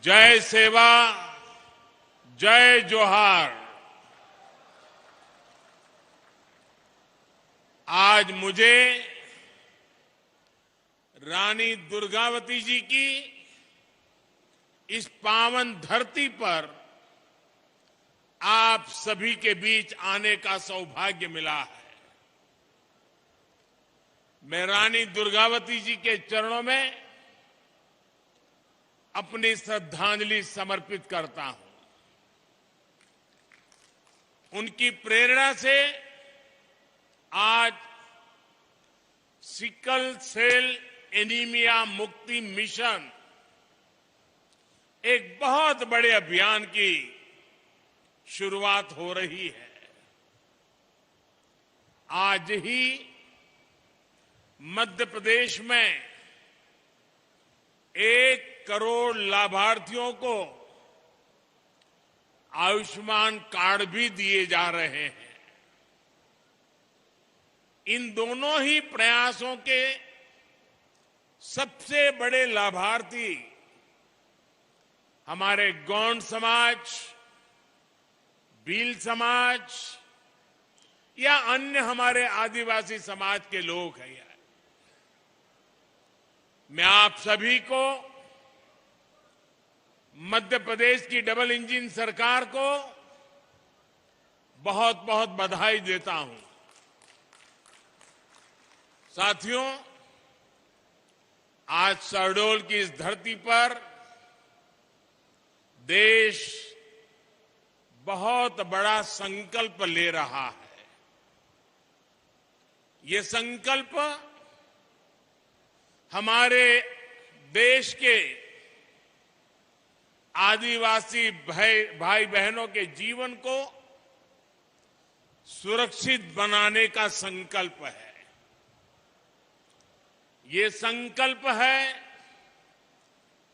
जय सेवा, जय जोहार। आज मुझे रानी दुर्गावती जी की इस पावन धरती पर आप सभी के बीच आने का सौभाग्य मिला है। मैं रानी दुर्गावती जी के चरणों में अपनी श्रद्धांजलि समर्पित करता हूं। उनकी प्रेरणा से आज सिकल सेल एनीमिया मुक्ति मिशन एक बहुत बड़े अभियान की शुरुआत हो रही है। आज ही मध्य प्रदेश में 1 करोड़ लाभार्थियों को आयुष्मान कार्ड भी दिए जा रहे हैं। इन दोनों ही प्रयासों के सबसे बड़े लाभार्थी हमारे गौंड समाज, भील समाज या अन्य हमारे आदिवासी समाज के लोग हैं। मैं आप सभी को, मध्य प्रदेश की डबल इंजन सरकार को बहुत बहुत बधाई देता हूं। साथियों, आज शहडोल की इस धरती पर देश बहुत बड़ा संकल्प ले रहा है। ये संकल्प हमारे देश के आदिवासी भाई बहनों के जीवन को सुरक्षित बनाने का संकल्प है। ये संकल्प है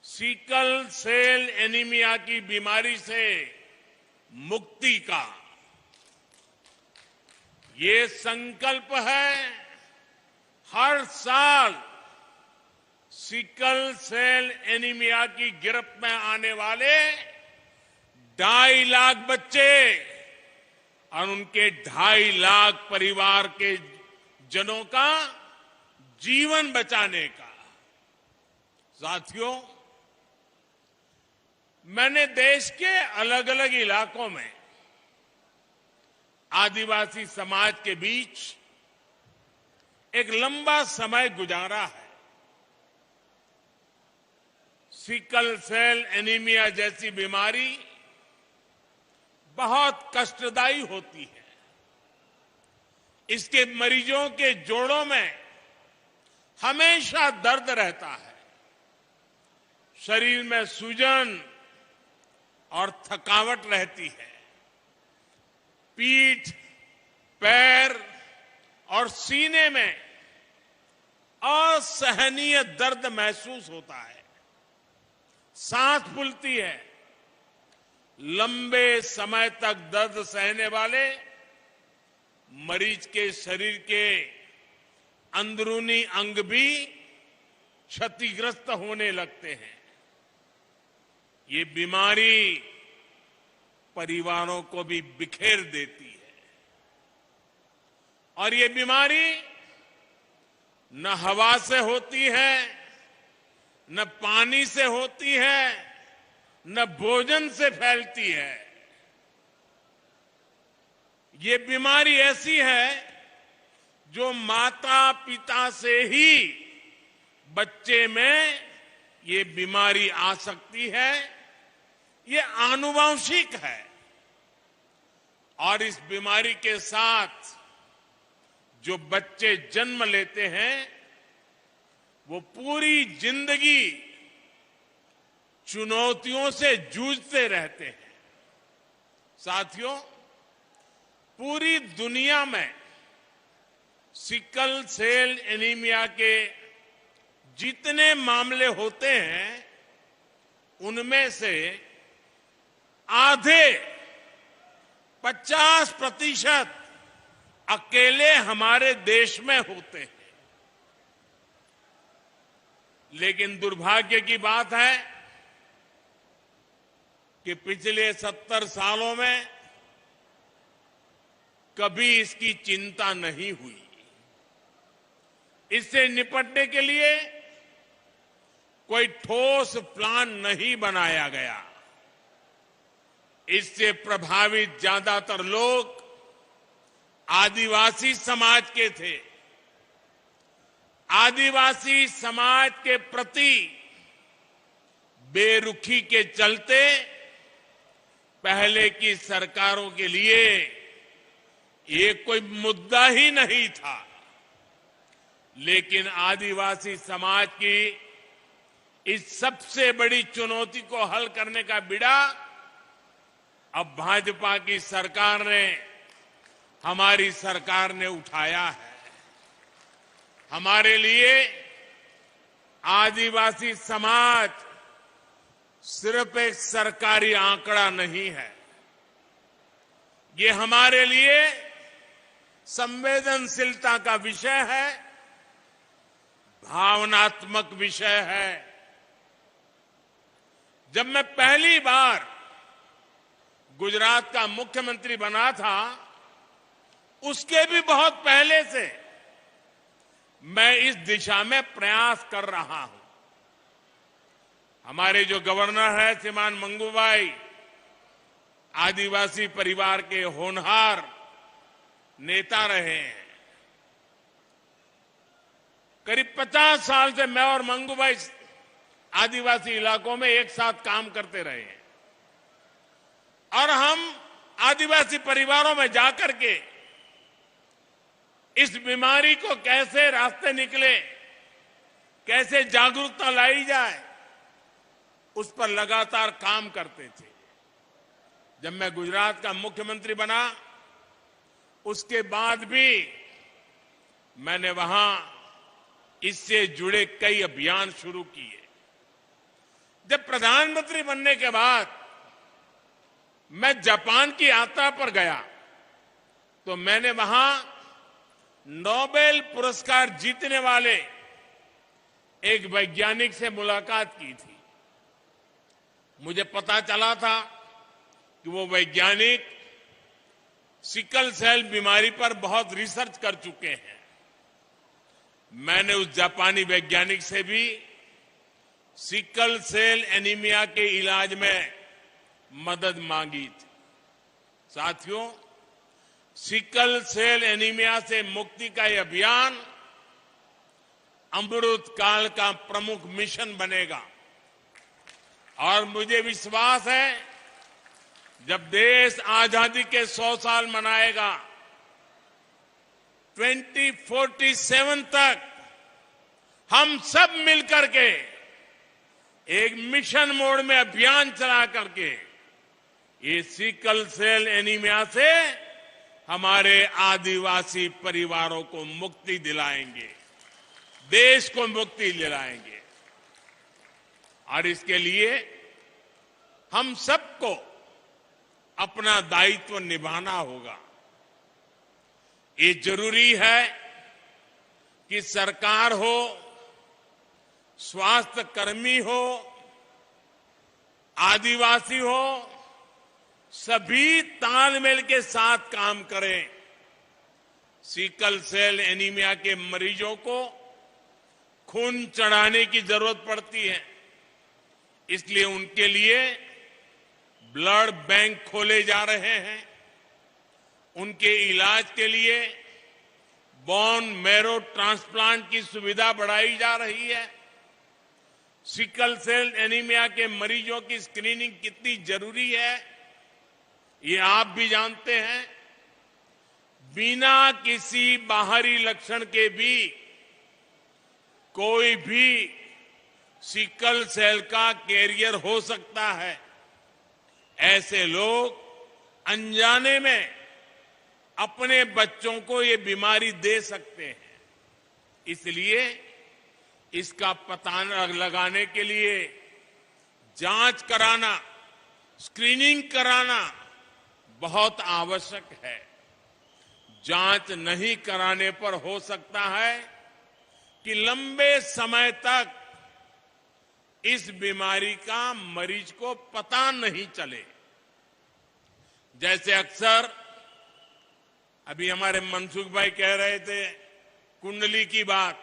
सिकल सेल एनीमिया की बीमारी से मुक्ति का। ये संकल्प है हर साल सिकल सेल एनीमिया की गिरफ्त में आने वाले 2.5 लाख बच्चे और उनके 2.5 लाख परिवार के जनों का जीवन बचाने का। साथियों, मैंने देश के अलग अलग इलाकों में आदिवासी समाज के बीच एक लंबा समय गुजारा है। सिकल सेल एनीमिया जैसी बीमारी बहुत कष्टदायी होती है। इसके मरीजों के जोड़ों में हमेशा दर्द रहता है। शरीर में सूजन और थकावट रहती है। पीठ, पैर और सीने में असहनीय दर्द महसूस होता है। सांस फूलती है। लंबे समय तक दर्द सहने वाले मरीज के शरीर के अंदरूनी अंग भी क्षतिग्रस्त होने लगते हैं। ये बीमारी परिवारों को भी बिखेर देती है। और ये बीमारी न हवा से होती है, न पानी से होती है, न भोजन से फैलती है। ये बीमारी ऐसी है जो माता पिता से ही बच्चे में ये बीमारी आ सकती है। ये आनुवंशिक है। और इस बीमारी के साथ जो बच्चे जन्म लेते हैं वो पूरी जिंदगी चुनौतियों से जूझते रहते हैं। साथियों, पूरी दुनिया में सिकल सेल एनीमिया के जितने मामले होते हैं उनमें से आधे 50% अकेले हमारे देश में होते हैं। लेकिन दुर्भाग्य की बात है कि पिछले 70 सालों में कभी इसकी चिंता नहीं हुई। इससे निपटने के लिए कोई ठोस प्लान नहीं बनाया गया। इससे प्रभावित ज्यादातर लोग आदिवासी समाज के थे। आदिवासी समाज के प्रति बेरुखी के चलते पहले की सरकारों के लिए ये कोई मुद्दा ही नहीं था। लेकिन आदिवासी समाज की इस सबसे बड़ी चुनौती को हल करने का बीड़ा अब भाजपा की सरकार ने, हमारी सरकार ने उठाया है। हमारे लिए आदिवासी समाज सिर्फ एक सरकारी आंकड़ा नहीं है, ये हमारे लिए संवेदनशीलता का विषय है, भावनात्मक विषय है। जब मैं पहली बार गुजरात का मुख्यमंत्री बना था, उसके भी बहुत पहले से मैं इस दिशा में प्रयास कर रहा हूं। हमारे जो गवर्नर है श्रीमान मंगूभाई, आदिवासी परिवार के होनहार नेता रहे हैं। करीब 50 साल से मैं और मंगूभाई आदिवासी इलाकों में एक साथ काम करते रहे हैं और हम आदिवासी परिवारों में जाकर के इस बीमारी को कैसे रास्ते निकले, कैसे जागरूकता लाई जाए, उस पर लगातार काम करते थे। जब मैं गुजरात का मुख्यमंत्री बना, उसके बाद भी मैंने वहां इससे जुड़े कई अभियान शुरू किए। जब प्रधानमंत्री बनने के बाद मैं जापान की यात्रा पर गया तो मैंने वहां नोबेल पुरस्कार जीतने वाले एक वैज्ञानिक से मुलाकात की थी। मुझे पता चला था कि वो वैज्ञानिक सिकल सेल बीमारी पर बहुत रिसर्च कर चुके हैं। मैंने उस जापानी वैज्ञानिक से भी सिकल सेल एनीमिया के इलाज में मदद मांगी थी। साथियों, सिकल सेल एनीमिया से मुक्ति का यह अभियान अमृत काल का प्रमुख मिशन बनेगा और मुझे विश्वास है जब देश आजादी के 100 साल मनाएगा, 2047 तक हम सब मिलकर के एक मिशन मोड में अभियान चला करके ये सिकल सेल एनीमिया से हमारे आदिवासी परिवारों को मुक्ति दिलाएंगे, देश को मुक्ति दिलाएंगे। और इसके लिए हम सबको अपना दायित्व निभाना होगा। ये जरूरी है कि सरकार हो, स्वास्थ्य कर्मी हो, आदिवासी हो, सभी तालमेल के साथ काम करें। सिकल सेल एनीमिया के मरीजों को खून चढ़ाने की जरूरत पड़ती है, इसलिए उनके लिए ब्लड बैंक खोले जा रहे हैं। उनके इलाज के लिए बोन मैरो ट्रांसप्लांट की सुविधा बढ़ाई जा रही है। सिकल सेल एनीमिया के मरीजों की स्क्रीनिंग कितनी जरूरी है, ये आप भी जानते हैं। बिना किसी बाहरी लक्षण के भी कोई भी सिकल सेल का कैरियर हो सकता है। ऐसे लोग अनजाने में अपने बच्चों को ये बीमारी दे सकते हैं। इसलिए इसका पता लगाने के लिए जांच कराना, स्क्रीनिंग कराना बहुत आवश्यक है। जांच नहीं कराने पर हो सकता है कि लंबे समय तक इस बीमारी का मरीज को पता नहीं चले। जैसे अक्सर अभी हमारे मनसुख भाई कह रहे थे कुंडली की बात,